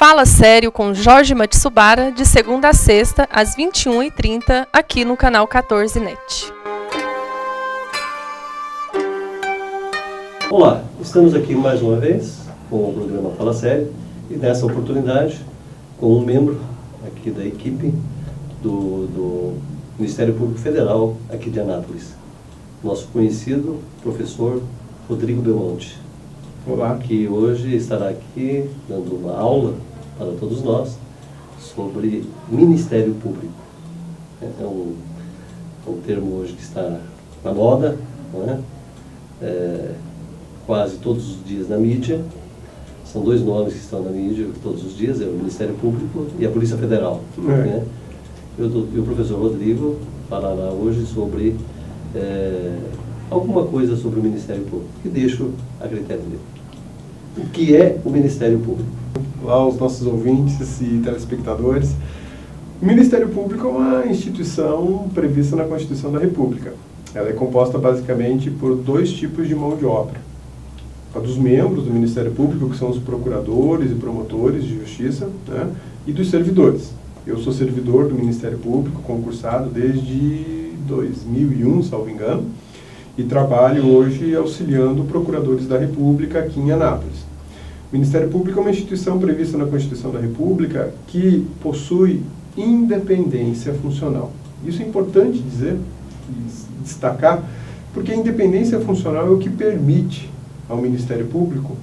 Fala Sério com Jorge Matsubara, de segunda a sexta, às 21h30, aqui no canal 14net. Olá, estamos aqui mais uma vez com o programa Fala Sério e nessa oportunidade com um membro aqui da equipe do Ministério Público Federal aqui de Anápolis, nosso conhecido professor Rodrigo Belmonte. Olá. Que hoje estará aqui dando uma aula para todos nós sobre Ministério Público. É um termo hoje que está na moda, não é? Quase todos os dias na mídia. São dois nomes que estão na mídia todos os dias, é o Ministério Público e a Polícia Federal. Né? E o professor Rodrigo falará hoje sobre alguma coisa sobre o Ministério Público, que deixo a critério dele. O que é o Ministério Público? Olá aos nossos ouvintes e telespectadores. O Ministério Público é uma instituição prevista na Constituição da República. Ela é composta basicamente por dois tipos de mão de obra. A dos membros do Ministério Público, que são os procuradores e promotores de justiça, né, e dos servidores. Eu sou servidor do Ministério Público, concursado desde 2001, salvo engano, e trabalho hoje auxiliando procuradores da República aqui em Anápolis. O Ministério Público é uma instituição prevista na Constituição da República que possui independência funcional. Isso é importante dizer, destacar, porque a independência funcional é o que permite ao Ministério Público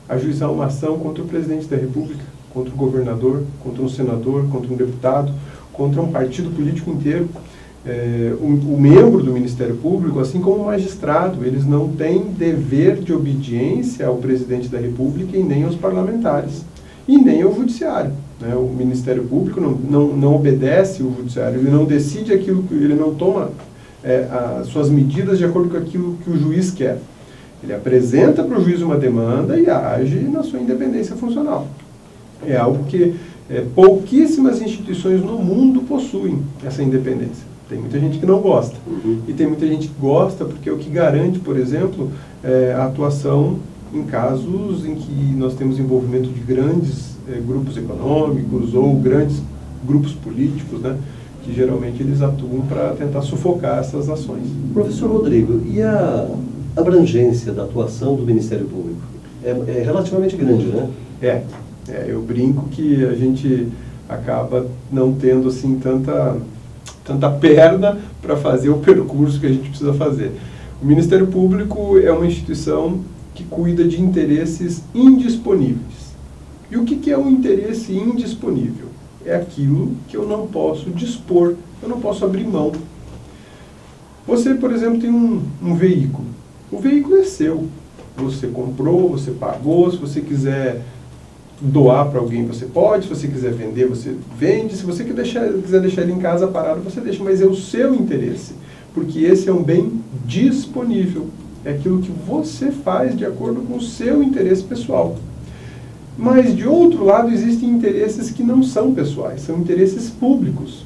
ajuizar uma ação contra o presidente da República, contra o governador, contra um senador, contra um deputado, contra um partido político inteiro. O membro do Ministério Público, assim como o magistrado, eles não têm dever de obediência ao presidente da República e nem aos parlamentares, e nem ao judiciário. Né? O Ministério Público não obedece o judiciário, ele não decide aquilo, ele não toma as suas medidas de acordo com aquilo que o juiz quer. Ele apresenta para o juiz uma demanda e age na sua independência funcional. É algo que pouquíssimas instituições no mundo possuem, essa independência. Tem muita gente que não gosta. E tem muita gente que gosta porque é o que garante, por exemplo, a atuação em casos em que nós temos envolvimento de grandes grupos econômicos ou grandes grupos políticos, né, que geralmente eles atuam para tentar sufocar essas ações. Professor Rodrigo, e a abrangência da atuação do Ministério Público? É relativamente grande, né? Eu brinco que a gente acaba não tendo assim tanta perna para fazer o percurso que a gente precisa fazer. O Ministério Público é uma instituição que cuida de interesses indisponíveis. E o que é um interesse indisponível? É aquilo que eu não posso dispor, eu não posso abrir mão. Você, por exemplo, tem um veículo. O veículo é seu. Você comprou, você pagou, se você quiser doar para alguém, você pode. Se você quiser vender, você vende. Se você quiser deixar ele em casa parado, você deixa. Mas é o seu interesse, porque esse é um bem disponível. É aquilo que você faz de acordo com o seu interesse pessoal. Mas, de outro lado, existem interesses que não são pessoais, são interesses públicos.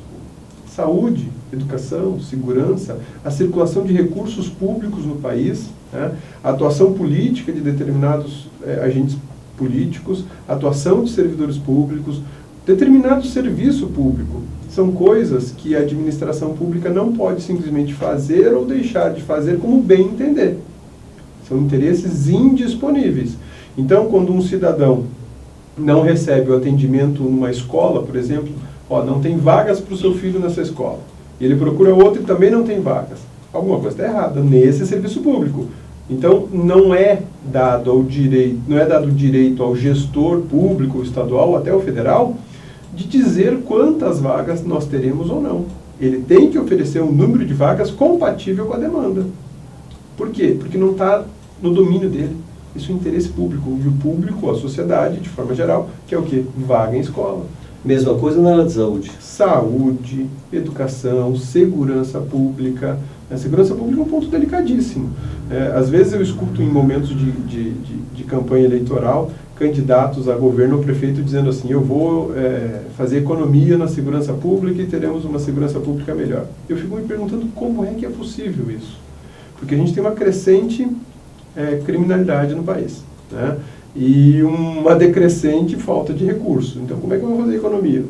Saúde, educação, segurança, a circulação de recursos públicos no país, né, a atuação política de determinados agentes políticos, atuação de servidores públicos, determinado serviço público. São coisas que a administração pública não pode simplesmente fazer ou deixar de fazer como bem entender. São interesses indisponíveis. Então, quando um cidadão não recebe o atendimento numa escola, por exemplo, não tem vagas para o seu filho nessa escola, e ele procura outra e também não tem vagas, alguma coisa está errada nesse serviço público. Então, não é dado direito ao gestor público, estadual, até o federal, de dizer quantas vagas nós teremos ou não. Ele tem que oferecer um número de vagas compatível com a demanda. Por quê? Porque não está no domínio dele. Isso é interesse público. E o público, a sociedade, de forma geral, que é o quê? Vaga em escola. Mesma coisa na área de saúde. Saúde, educação, segurança pública. A segurança pública é um ponto delicadíssimo. Às vezes eu escuto em momentos de campanha eleitoral candidatos a governo ou prefeito dizendo assim: eu vou fazer economia na segurança pública e teremos uma segurança pública melhor. Eu fico me perguntando como é que é possível isso. Porque a gente tem uma crescente criminalidade no país, né? e uma decrescente falta de recurso. Então, como é que eu vou fazer economia?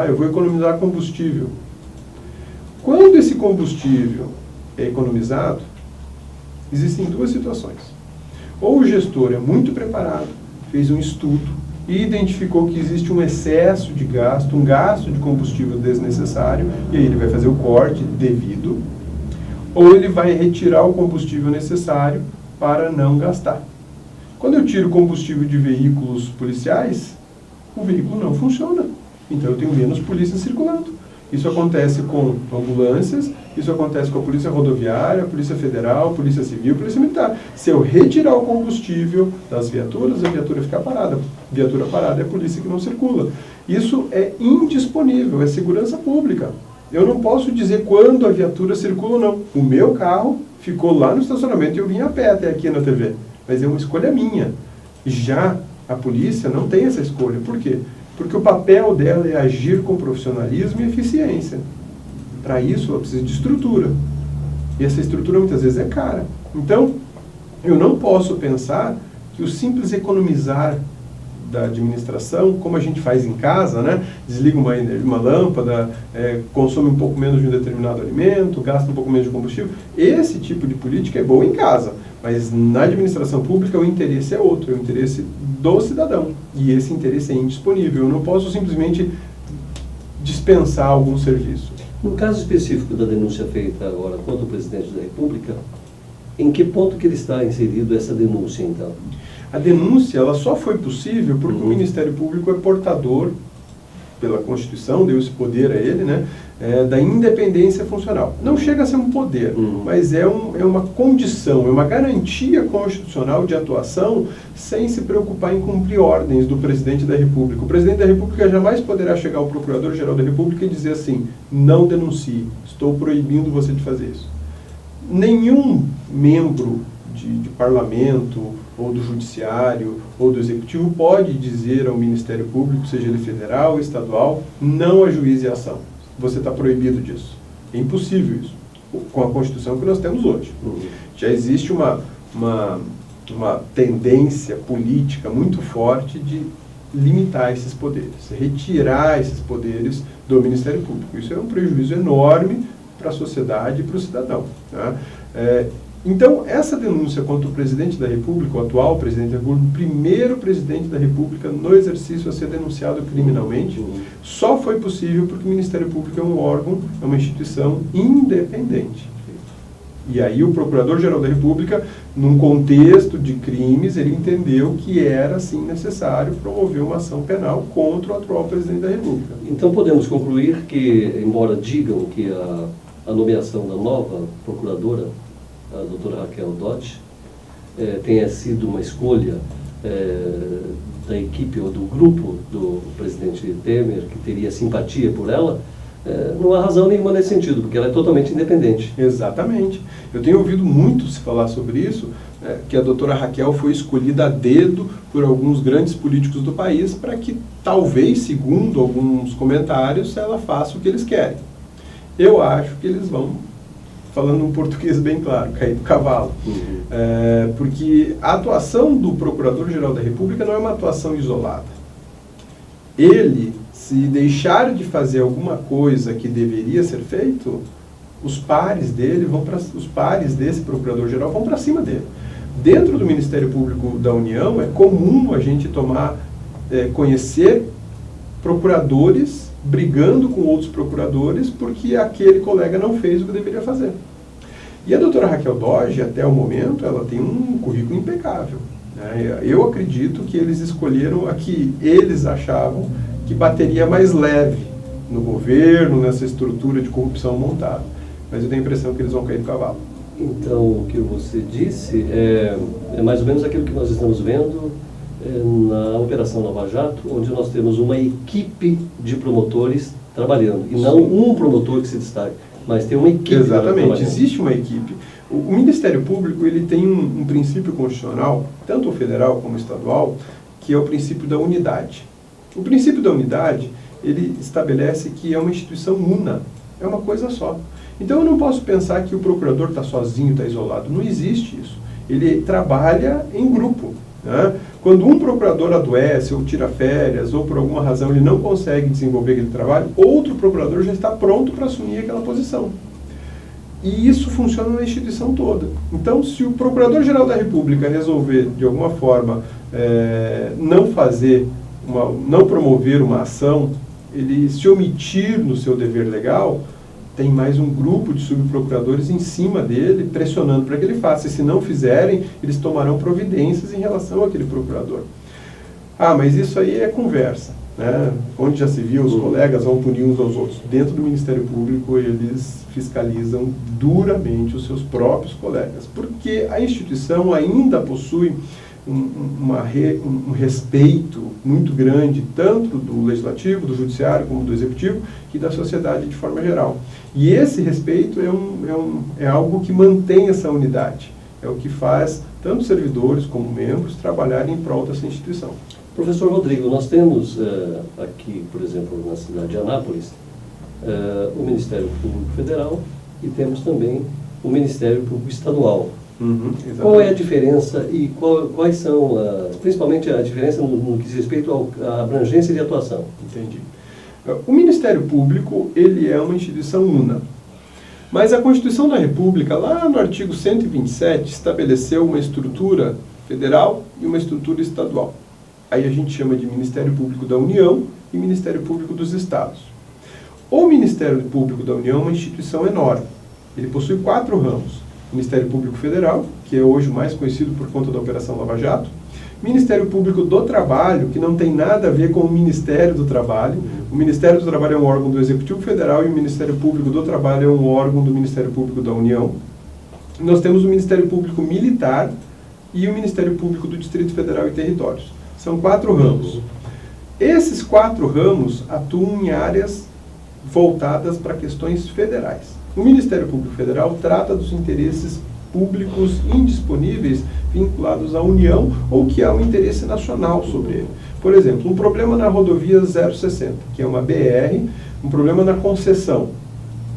Eu vou economizar combustível. Quando esse combustível é economizado, existem duas situações. Ou o gestor é muito preparado, fez um estudo e identificou que existe um excesso de gasto, um gasto de combustível desnecessário, e aí ele vai fazer o corte devido, ou ele vai retirar o combustível necessário para não gastar. Quando eu tiro combustível de veículos policiais, o veículo não funciona. Então eu tenho menos polícia circulando. Isso acontece com ambulâncias, isso acontece com a Polícia Rodoviária, a Polícia Federal, a Polícia Civil, a Polícia Militar. Se eu retirar o combustível das viaturas, a viatura fica parada. Viatura parada é a polícia que não circula. Isso é indisponível, é segurança pública. Eu não posso dizer quando a viatura circula ou não. O meu carro ficou lá no estacionamento e eu vim a pé até aqui na TV. Mas é uma escolha minha. Já a polícia não tem essa escolha. Por quê? Porque o papel dela é agir com profissionalismo e eficiência. Para isso, ela precisa de estrutura. E essa estrutura, muitas vezes, é cara. Então, eu não posso pensar que o simples economizar da administração, como a gente faz em casa, né? Desliga uma lâmpada, consome um pouco menos de um determinado alimento, gasta um pouco menos de combustível. Esse tipo de política é bom em casa, mas na administração pública o interesse é outro, é o interesse do cidadão. E esse interesse é indisponível. Eu não posso simplesmente dispensar algum serviço. No caso específico da denúncia feita agora contra o presidente da República, em que ponto que ele está inserido essa denúncia, então? A denúncia ela só foi possível porque o Ministério Público é portador, pela Constituição, deu esse poder a ele, né, da independência funcional. Não chega a ser um poder, mas é uma condição, é uma garantia constitucional de atuação sem se preocupar em cumprir ordens do presidente da República. O presidente da República jamais poderá chegar ao Procurador-Geral da República e dizer assim, não denuncie, estou proibindo você de fazer isso. Nenhum membro de parlamento, ou do judiciário, ou do executivo, pode dizer ao Ministério Público, seja ele federal, estadual, não ajuize a ação. Você está proibido disso. É impossível isso, com a Constituição que nós temos hoje. Já existe uma tendência política muito forte de limitar esses poderes, retirar esses poderes do Ministério Público. Isso é um prejuízo enorme para a sociedade e para o cidadão. Tá? Então, essa denúncia contra o presidente da República, o atual presidente da República, o primeiro presidente da República no exercício a ser denunciado criminalmente, só foi possível porque o Ministério Público é um órgão, é uma instituição independente. E aí o Procurador-Geral da República, num contexto de crimes, ele entendeu que era, sim, necessário promover uma ação penal contra o atual presidente da República. Então podemos concluir que, embora digam que a nomeação da nova procuradora, a doutora Raquel Dodge, tenha sido uma escolha da equipe ou do grupo do presidente Temer, que teria simpatia por ela, não há razão nenhuma nesse sentido, porque ela é totalmente independente. Exatamente. Eu tenho ouvido muito se falar sobre isso, que a doutora Raquel foi escolhida a dedo por alguns grandes políticos do país para que, talvez, segundo alguns comentários, ela faça o que eles querem. Eu acho que eles vão, falando um português bem claro, cair do cavalo. Porque a atuação do Procurador-Geral da República não é uma atuação isolada. Ele, se deixar de fazer alguma coisa que deveria ser feito, os pares desse Procurador-Geral vão para cima dele. Dentro do Ministério Público da União, é comum a gente conhecer procuradores brigando com outros procuradores porque aquele colega não fez o que deveria fazer. E a doutora Raquel Dodge, até o momento, ela tem um currículo impecável. Eu acredito que eles escolheram a que eles achavam que bateria mais leve no governo, nessa estrutura de corrupção montada. Mas eu tenho a impressão que eles vão cair do cavalo. Então, o que você disse é mais ou menos aquilo que nós estamos vendo na Operação Lava Jato, onde nós temos uma equipe de promotores trabalhando, e não um promotor que se destaque, mas tem uma equipe. Exatamente, existe uma equipe. O Ministério Público ele tem um princípio constitucional, tanto o federal como o estadual, que é o princípio da unidade. O princípio da unidade, ele estabelece que é uma instituição una, é uma coisa só. Então eu não posso pensar que o procurador está sozinho, está isolado. Não existe isso. Ele trabalha em grupo. Né? Quando um procurador adoece ou tira férias, ou por alguma razão ele não consegue desenvolver aquele trabalho, outro procurador já está pronto para assumir aquela posição. E isso funciona na instituição toda. Então, se o Procurador-Geral da República resolver, de alguma forma, não promover uma ação, ele se omitir no seu dever legal, tem mais um grupo de subprocuradores em cima dele, pressionando para que ele faça. E se não fizerem, eles tomarão providências em relação àquele procurador. Ah, mas isso aí é conversa, né? Onde já se viu, os colegas vão punir uns aos outros. Dentro do Ministério Público, eles fiscalizam duramente os seus próprios colegas, porque a instituição ainda possui um respeito muito grande, tanto do Legislativo, do Judiciário, como do Executivo, e da sociedade de forma geral. E esse respeito é algo que mantém essa unidade, é o que faz tanto servidores como membros trabalharem em prol dessa instituição. Professor Rodrigo, nós temos aqui, por exemplo, na cidade de Anápolis, o Ministério Público Federal e temos também o Ministério Público Estadual. Qual é a diferença e quais são, principalmente a diferença no que diz respeito à abrangência de atuação? Entendi. O Ministério Público, ele é uma instituição una. Mas a Constituição da República, lá no artigo 127, estabeleceu uma estrutura federal e uma estrutura estadual. Aí a gente chama de Ministério Público da União e Ministério Público dos Estados. O Ministério Público da União é uma instituição enorme. Ele possui 4 ramos. Ministério Público Federal, que é hoje o mais conhecido por conta da Operação Lava Jato. Ministério Público do Trabalho, que não tem nada a ver com o Ministério do Trabalho. O Ministério do Trabalho é um órgão do Executivo Federal e o Ministério Público do Trabalho é um órgão do Ministério Público da União. Nós temos o Ministério Público Militar e o Ministério Público do Distrito Federal e Territórios. São 4 ramos. Esses 4 ramos atuam em áreas voltadas para questões federais. O Ministério Público Federal trata dos interesses públicos indisponíveis vinculados à União ou que há um interesse nacional sobre ele. Por exemplo, um problema na rodovia 060, que é uma BR, um problema na concessão.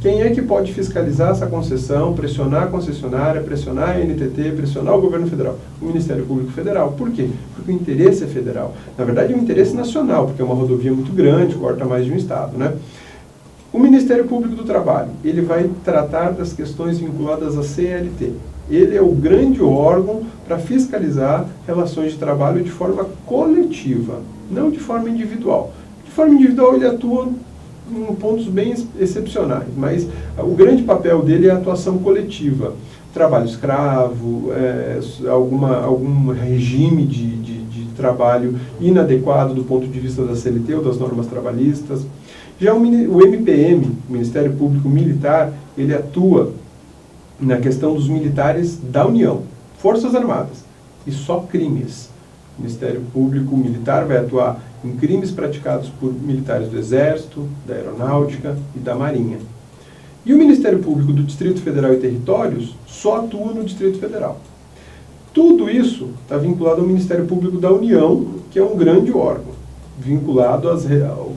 Quem é que pode fiscalizar essa concessão, pressionar a concessionária, pressionar a NTT, pressionar o governo federal? O Ministério Público Federal. Por quê? Porque o interesse é federal. Na verdade, é um interesse nacional, porque é uma rodovia muito grande, corta mais de um estado, né? O Ministério Público do Trabalho, ele vai tratar das questões vinculadas à CLT. Ele é o grande órgão para fiscalizar relações de trabalho de forma coletiva, não de forma individual. De forma individual ele atua em pontos bem excepcionais, mas o grande papel dele é a atuação coletiva. Trabalho escravo, algum regime de trabalho inadequado do ponto de vista da CLT ou das normas trabalhistas. Já o MPM, o Ministério Público Militar, ele atua na questão dos militares da União, Forças Armadas, e só crimes. O Ministério Público Militar vai atuar em crimes praticados por militares do Exército, da Aeronáutica e da Marinha. E o Ministério Público do Distrito Federal e Territórios só atua no Distrito Federal. Tudo isso está vinculado ao Ministério Público da União, que é um grande órgão, vinculado a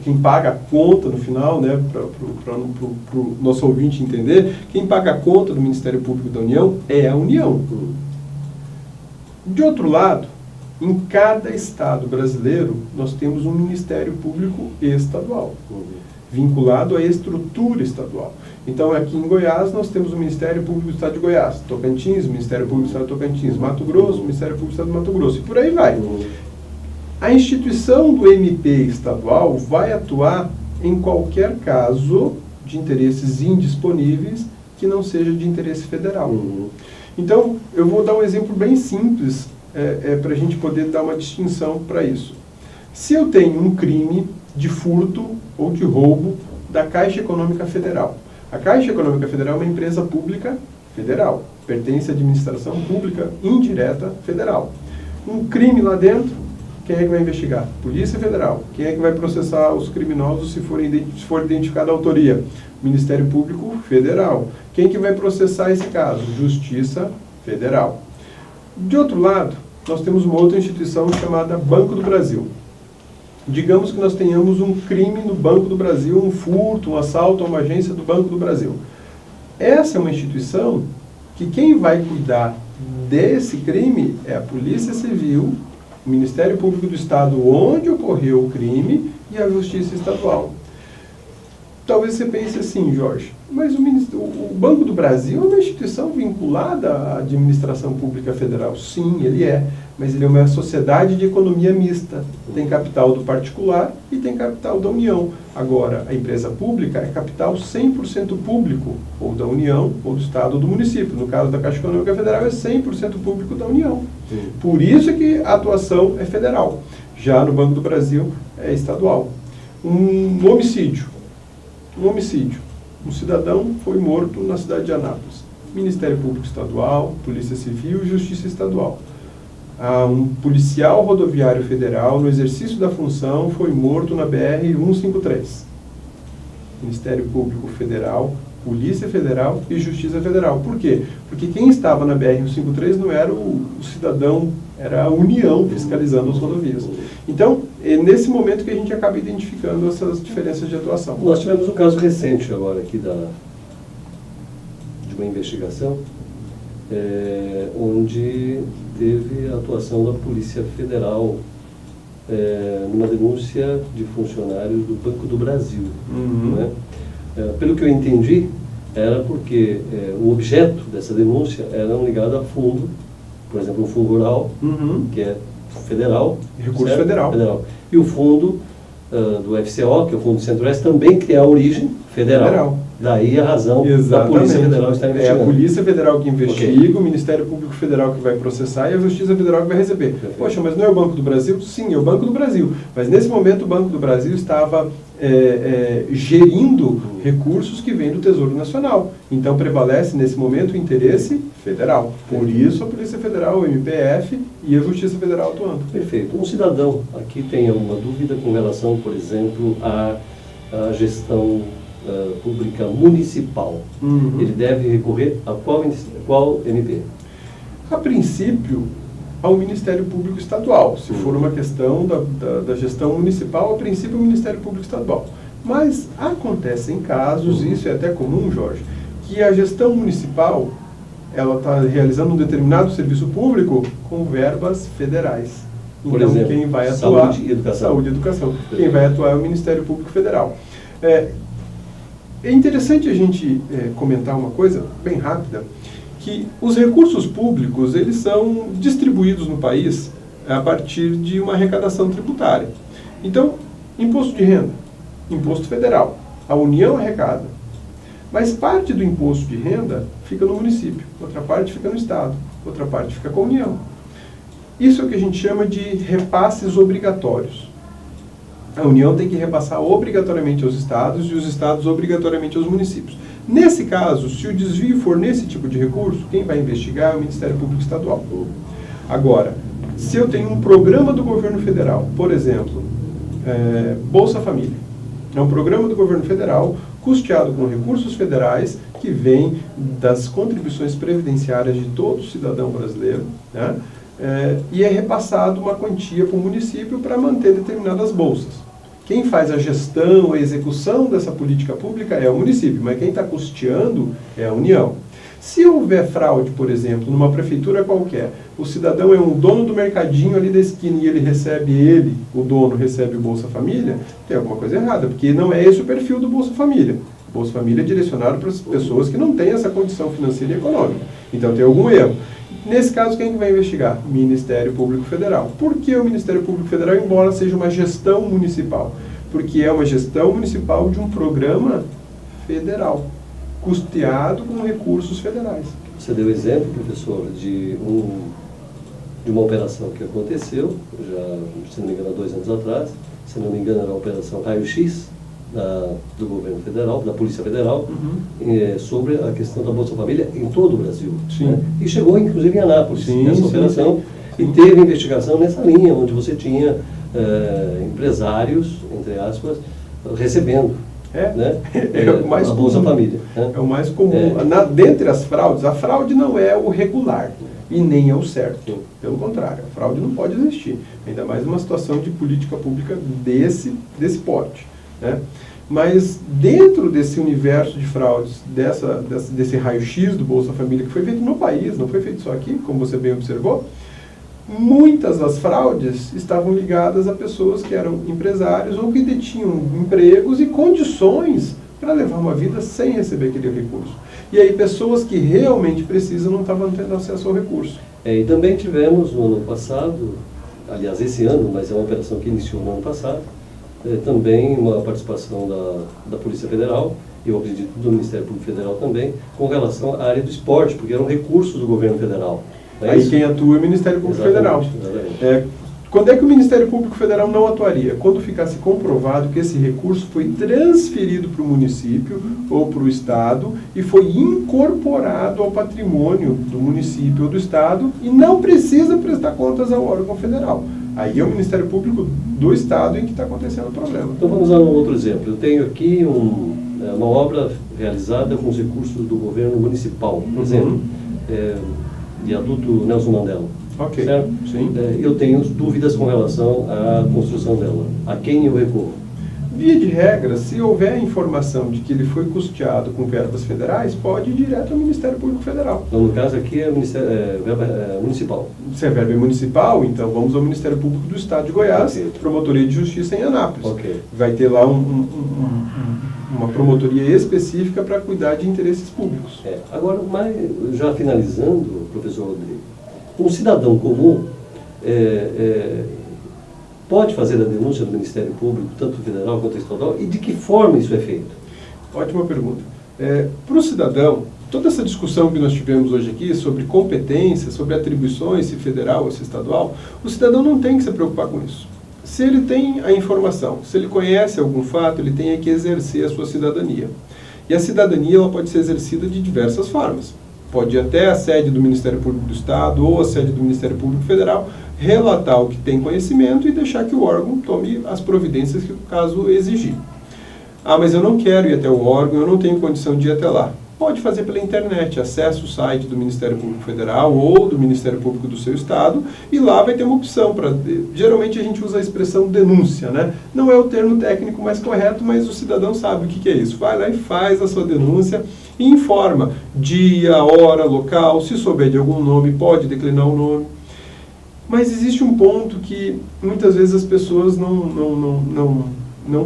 quem paga a conta no final, né, para o nosso ouvinte entender, quem paga a conta do Ministério Público da União é a União. De outro lado, em cada estado brasileiro, nós temos um Ministério Público estadual, vinculado à estrutura estadual. Então, aqui em Goiás, nós temos o Ministério Público do Estado de Goiás, Tocantins, o Ministério Público do Estado de Tocantins, Mato Grosso, o Ministério Público do Estado de Mato Grosso, e por aí vai. A instituição do MP estadual vai atuar em qualquer caso de interesses indisponíveis que não seja de interesse federal. Então, eu vou dar um exemplo bem simples para a gente poder dar uma distinção para isso. Se eu tenho um crime de furto ou de roubo da Caixa Econômica Federal. A Caixa Econômica Federal é uma empresa pública federal, pertence à administração pública indireta federal. Um crime lá dentro, quem é que vai investigar? Polícia Federal. Quem é que vai processar os criminosos se for identificada a autoria? Ministério Público Federal. Quem que vai processar esse caso? Justiça Federal. De outro lado, nós temos uma outra instituição chamada Banco do Brasil. Digamos que nós tenhamos um crime no Banco do Brasil, um furto, um assalto a uma agência do Banco do Brasil. Essa é uma instituição que quem vai cuidar desse crime é a Polícia Civil O Ministério Público do Estado onde ocorreu o crime e a Justiça Estadual. Talvez você pense assim, Jorge, mas o Banco do Brasil é uma instituição vinculada à administração pública federal. Sim, ele é, mas ele é uma sociedade de economia mista. Tem capital do particular e tem capital da União. Agora, a empresa pública é capital 100% público, ou da União, ou do Estado, ou do município. No caso da Caixa Econômica Federal, é 100% público da União. Sim. Por isso é que a atuação é federal. Já no Banco do Brasil, é estadual. Um homicídio. Um cidadão foi morto na cidade de Anápolis. Ministério Público Estadual, Polícia Civil e Justiça Estadual. Um policial rodoviário federal, no exercício da função, foi morto na BR-153. Ministério Público Federal, Polícia Federal e Justiça Federal. Por quê? Porque quem estava na BR-153 não era o cidadão, era a União fiscalizando as rodovias. Então, é nesse momento que a gente acaba identificando essas diferenças de atuação. Nós tivemos um caso recente agora aqui de uma investigação, onde teve a atuação da Polícia Federal numa denúncia de funcionários do Banco do Brasil. Uhum. Né? Pelo que eu entendi, era porque o objeto dessa denúncia era ligado a fundo, por exemplo, um fundo rural, Uhum. que é federal. Recurso certo? federal. E o fundo do FCO, que é o Fundo Centro-Oeste, também que tem a origem federal. Daí a razão da Polícia Federal estar investigando. É a Polícia Federal que investiga, Okay. o Ministério Público Federal que vai processar e a Justiça Federal que vai receber. Perfeito. Poxa, mas não é o Banco do Brasil? Sim, é o Banco do Brasil. Mas nesse momento o Banco do Brasil estava gerindo recursos que vêm do Tesouro Nacional. Então prevalece nesse momento o interesse federal. Por isso a Polícia Federal, o MPF e a Justiça Federal atuando. Perfeito. Um cidadão aqui tem alguma dúvida com relação, por exemplo, à gestão pública municipal. Uhum. Ele deve recorrer a qual MP? A princípio, ao Ministério Público Estadual. Se for uma questão da gestão municipal, a princípio, o Ministério Público Estadual. Mas acontecem casos, isso é até comum, Jorge, que a gestão municipal ela está realizando um determinado serviço público com verbas federais. Por Então, exemplo, quem vai atuar... saúde e educação. Saúde e educação. Quem vai atuar é o Ministério Público Federal. É interessante a gente comentar uma coisa bem rápida, que os recursos públicos eles são distribuídos no país a partir de uma arrecadação tributária. Então, imposto de renda, imposto federal, a União arrecada. Mas parte do imposto de renda fica no município, outra parte fica no Estado, outra parte fica com a União. Isso é o que a gente chama de repasses obrigatórios. A União tem que repassar obrigatoriamente aos estados e os estados obrigatoriamente aos municípios. Nesse caso, se o desvio for nesse tipo de recurso, quem vai investigar é o Ministério Público Estadual. Agora, se eu tenho um programa do governo federal, por exemplo, Bolsa Família, é um programa do governo federal custeado com recursos federais que vêm das contribuições previdenciárias de todo cidadão brasileiro, né? E é repassado uma quantia para o município para manter determinadas bolsas. Quem faz a gestão, a execução dessa política pública é o município, mas quem está custeando é a União. Se houver fraude, por exemplo, numa prefeitura qualquer, o cidadão é um dono do mercadinho ali da esquina e o dono recebe o Bolsa Família, tem alguma coisa errada, porque não é esse o perfil do Bolsa Família. O Bolsa Família é direcionado para as pessoas que não têm essa condição financeira e econômica. Então tem algum erro. Nesse caso, quem vai investigar? Ministério Público Federal. Por que o Ministério Público Federal, embora seja uma gestão municipal? Porque é uma gestão municipal de um programa federal, custeado com recursos federais. Você deu exemplo, professor, de uma operação que aconteceu, já, se não me engano, há 2 anos atrás, se não me engano, era a Operação Raio-X, do governo federal, da Polícia Federal, sobre a questão da Bolsa Família em todo o Brasil. Sim. Né? E chegou, inclusive, em Anápolis, nessa operação, sim. E teve investigação nessa linha, onde você tinha empresários, entre aspas, recebendo né? O mais a Bolsa comum. Família. Né? É o mais comum. Dentre as fraudes, a fraude não é o regular e nem é o certo. Pelo contrário, a fraude não pode existir. Ainda mais numa situação de política pública desse porte. Né? Mas dentro desse universo de fraudes, desse raio-x do Bolsa Família, que foi feito no país, não foi feito só aqui, como você bem observou, muitas das fraudes estavam ligadas a pessoas que eram empresários ou que detinham empregos e condições para levar uma vida sem receber aquele recurso. E aí pessoas que realmente precisam não estavam tendo acesso ao recurso. E também tivemos no ano passado, aliás esse ano, mas é uma operação que iniciou no ano passado, também uma participação da Polícia Federal, e eu acredito do Ministério Público Federal também, com relação à área do esporte, porque eram recursos do governo federal. Aí quem atua é o Ministério Público Federal. Exatamente. Quando é que o Ministério Público Federal não atuaria? Quando ficasse comprovado que esse recurso foi transferido para o município ou para o Estado e foi incorporado ao patrimônio do município ou do Estado e não precisa prestar contas ao órgão federal. Aí é o Ministério Público do Estado em que está acontecendo o problema. Então vamos a um outro exemplo. Eu tenho aqui uma obra realizada com os recursos do governo municipal, por exemplo, viaduto Nelson Mandela. Ok, certo? sim. Eu tenho dúvidas com relação à construção dela. A quem eu recorro? Via de regra, se houver informação de que ele foi custeado com verbas federais, pode ir direto ao Ministério Público Federal. Então, no caso aqui é verba municipal. Se é verba municipal, então vamos ao Ministério Público do Estado de Goiás, Okay. Promotoria de Justiça em Anápolis. Okay. Vai ter lá uma promotoria específica para cuidar de interesses públicos. Agora, já finalizando, professor Rodrigo, um cidadão comum pode fazer a denúncia do Ministério Público, tanto federal quanto estadual, e de que forma isso é feito? Ótima pergunta. Para o cidadão, toda essa discussão que nós tivemos hoje aqui sobre competência, sobre atribuições, se federal ou se estadual, o cidadão não tem que se preocupar com isso. Se ele tem a informação, se ele conhece algum fato, ele tem que exercer a sua cidadania. E a cidadania ela pode ser exercida de diversas formas. Pode ir até a sede do Ministério Público do Estado ou a sede do Ministério Público Federal, relatar o que tem conhecimento e deixar que o órgão tome as providências que o caso exigir. Mas eu não quero ir até o órgão, eu não tenho condição de ir até lá. Pode fazer pela internet, acesse o site do Ministério Público Federal ou do Ministério Público do seu estado e lá vai ter uma opção para... Geralmente a gente usa a expressão denúncia, né? Não é o termo técnico mais correto, mas o cidadão sabe o que é isso. Vai lá e faz a sua denúncia e informa dia, hora, local, se souber de algum nome, pode declinar o nome. Mas existe um ponto que muitas vezes as pessoas não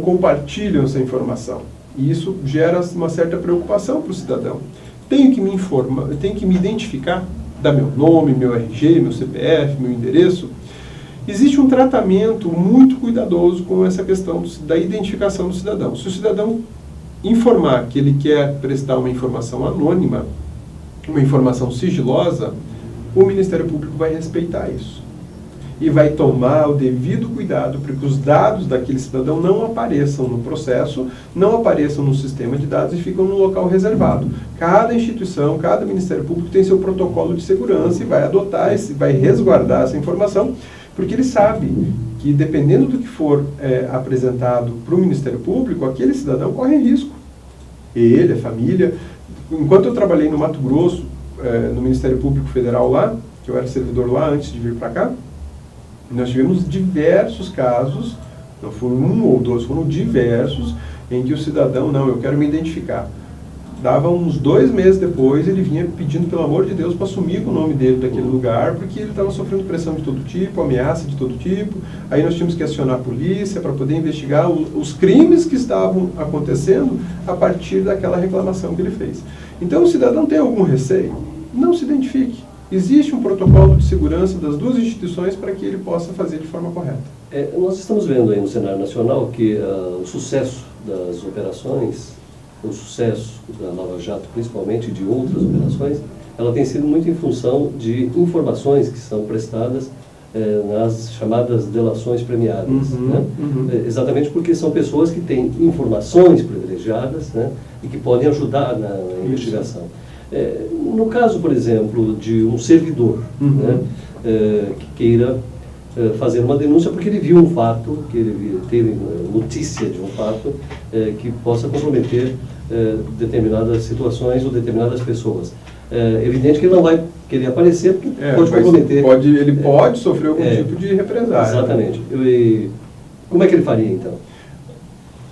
compartilham essa informação. E isso gera uma certa preocupação para o cidadão. Tenho que me informar, tenho que me identificar, dar meu nome, meu RG, meu CPF, meu endereço. Existe um tratamento muito cuidadoso com essa questão da identificação do cidadão. Se o cidadão informar que ele quer prestar uma informação anônima, uma informação sigilosa, o Ministério Público vai respeitar isso. E vai tomar o devido cuidado para que os dados daquele cidadão não apareçam no processo, não apareçam no sistema de dados e ficam no local reservado. Cada instituição, cada Ministério Público tem seu protocolo de segurança e vai adotar, vai resguardar essa informação, porque ele sabe que dependendo do que for apresentado para o Ministério Público, aquele cidadão corre risco. Ele, a família. Enquanto eu trabalhei no Mato Grosso, no Ministério Público Federal lá, que eu era servidor lá antes de vir para cá, nós tivemos diversos casos, não foram um ou dois, foram diversos, em que o cidadão, eu quero me identificar. Dava uns 2 meses depois, ele vinha pedindo, pelo amor de Deus, para sumir com o nome dele daquele lugar, porque ele estava sofrendo pressão de todo tipo, ameaça de todo tipo. Aí nós tínhamos que acionar a polícia para poder investigar os crimes que estavam acontecendo a partir daquela reclamação que ele fez. Então, o cidadão tem algum receio? Não se identifique. Existe um protocolo de segurança das duas instituições para que ele possa fazer de forma correta. Nós estamos vendo aí no cenário nacional que o sucesso das operações, o sucesso da Lava Jato, principalmente de outras operações, ela tem sido muito em função de informações que são prestadas nas chamadas delações premiadas. Exatamente porque são pessoas que têm informações privilegiadas, né, e que podem ajudar na investigação. No caso, por exemplo, de um servidor que queira fazer uma denúncia porque ele viu um fato, que ele teve notícia de um fato que possa comprometer determinadas situações ou determinadas pessoas. É evidente que ele não vai querer aparecer porque pode comprometer. Ele pode sofrer algum tipo de represália. Exatamente. Como é que ele faria, então?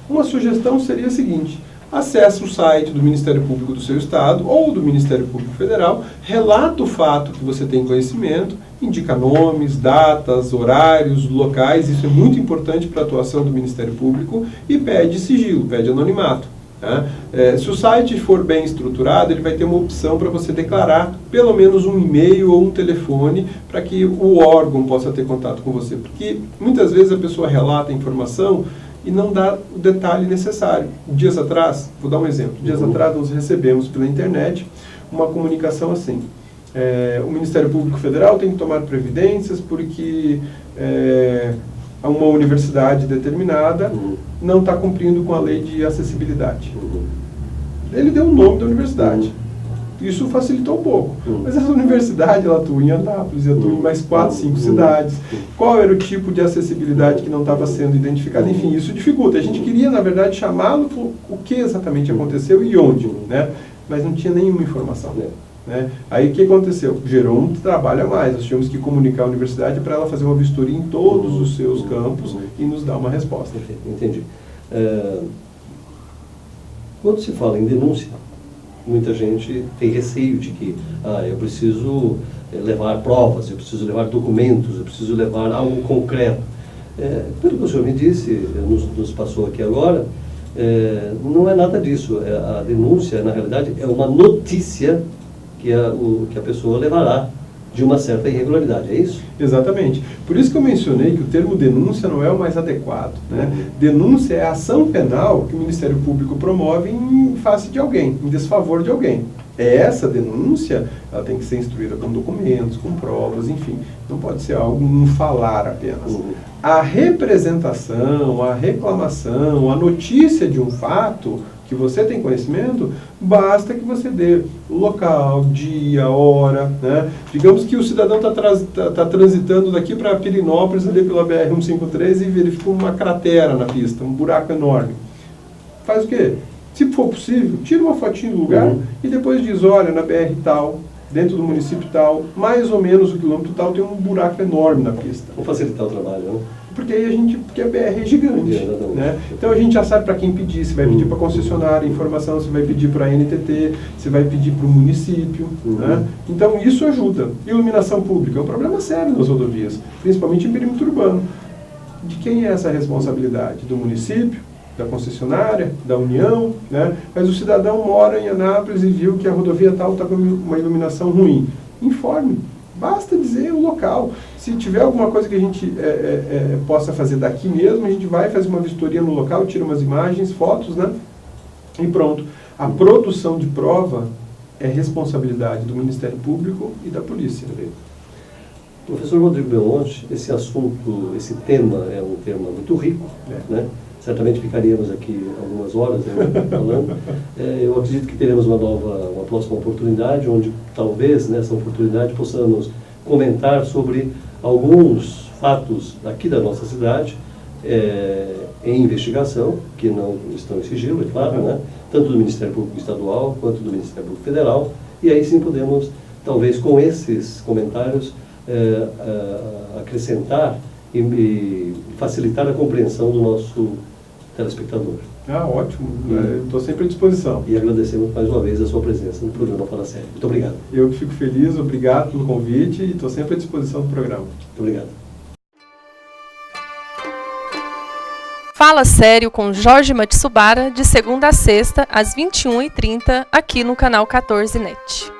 Uma sugestão seria a seguinte: acessa o site do Ministério Público do seu estado ou do Ministério Público Federal, relata o fato que você tem conhecimento, indica nomes, datas, horários, locais, isso é muito importante para a atuação do Ministério Público, e pede sigilo, pede anonimato. Tá? Se o site for bem estruturado, ele vai ter uma opção para você declarar pelo menos um e-mail ou um telefone para que o órgão possa ter contato com você. Porque muitas vezes a pessoa relata a informação e não dá o detalhe necessário. Dias atrás, vou dar um exemplo, dias atrás nós recebemos pela internet uma comunicação assim: o Ministério Público Federal tem que tomar providências porque uma universidade determinada não está cumprindo com a lei de acessibilidade. Ele deu o nome da universidade. Isso facilitou um pouco. Mas essa universidade, ela atua em Anápolis, atua em mais 4, 5 cidades. Qual era o tipo de acessibilidade que não estava sendo identificado? Enfim, isso dificulta. A gente queria, na verdade, chamá-lo por o que exatamente aconteceu e onde, né? Mas não tinha nenhuma informação. Né? Aí o que aconteceu? Gerou um trabalho a mais. Nós tínhamos que comunicar a universidade para ela fazer uma vistoria em todos os seus campos e nos dar uma resposta. Entendi. Quando se fala em denúncia, muita gente tem receio de que eu preciso levar provas, eu preciso levar documentos, eu preciso levar algo concreto. Pelo que o senhor me disse, nos passou aqui agora, não é nada disso. A denúncia, na realidade, é uma notícia que a pessoa levará de uma certa irregularidade, é isso? Exatamente. Por isso que eu mencionei que o termo denúncia não é o mais adequado. Né? Denúncia é a ação penal que o Ministério Público promove em face de alguém, em desfavor de alguém. Essa denúncia, ela tem que ser instruída com documentos, com provas, enfim. Não pode ser algo um falar apenas. A representação, a reclamação, a notícia de um fato que você tem conhecimento, basta que você dê o local, dia, hora, né? Digamos que o cidadão está transitando daqui para Pirinópolis, ali pela BR-153, e verifica uma cratera na pista, um buraco enorme. Faz o quê? Se for possível, tira uma fotinha do lugar e depois diz: olha, na BR tal, dentro do município tal, mais ou menos o quilômetro tal, tem um buraco enorme na pista. Vou facilitar o trabalho, né? Porque aí porque a BR é gigante, né? Então a gente já sabe para quem pedir, se vai pedir para a concessionária informação, se vai pedir para a NTT, se vai pedir para o município, né? Então isso ajuda. Iluminação pública é um problema sério nas rodovias, principalmente em perímetro urbano. De quem é essa responsabilidade? Do município, da concessionária, da União, né? Mas o cidadão mora em Anápolis e viu que a rodovia tal está com uma iluminação ruim. Informe. Basta dizer o local. Se tiver alguma coisa que a gente possa fazer daqui mesmo, a gente vai fazer uma vistoria no local, tira umas imagens, fotos, né? E pronto. A produção de prova é responsabilidade do Ministério Público e da Polícia. Professor Rodrigo Belmonte, esse assunto, esse tema é um tema muito rico, né? Certamente ficaríamos aqui algumas horas falando. Eu acredito que teremos uma próxima oportunidade, onde talvez nessa oportunidade possamos comentar sobre alguns fatos aqui da nossa cidade, em investigação, que não estão em sigilo, é claro, né? Tanto do Ministério Público Estadual quanto do Ministério Público Federal, e aí sim podemos, talvez com esses comentários, acrescentar e facilitar a compreensão do nosso telespectador. Ótimo. Estou sempre à disposição. E agradecemos mais uma vez a sua presença no programa Fala Sério. Muito obrigado. Eu que fico feliz, obrigado pelo convite e estou sempre à disposição do programa. Muito obrigado. Fala Sério com Jorge Matsubara, de segunda a sexta, às 21h30, aqui no canal 14 NET.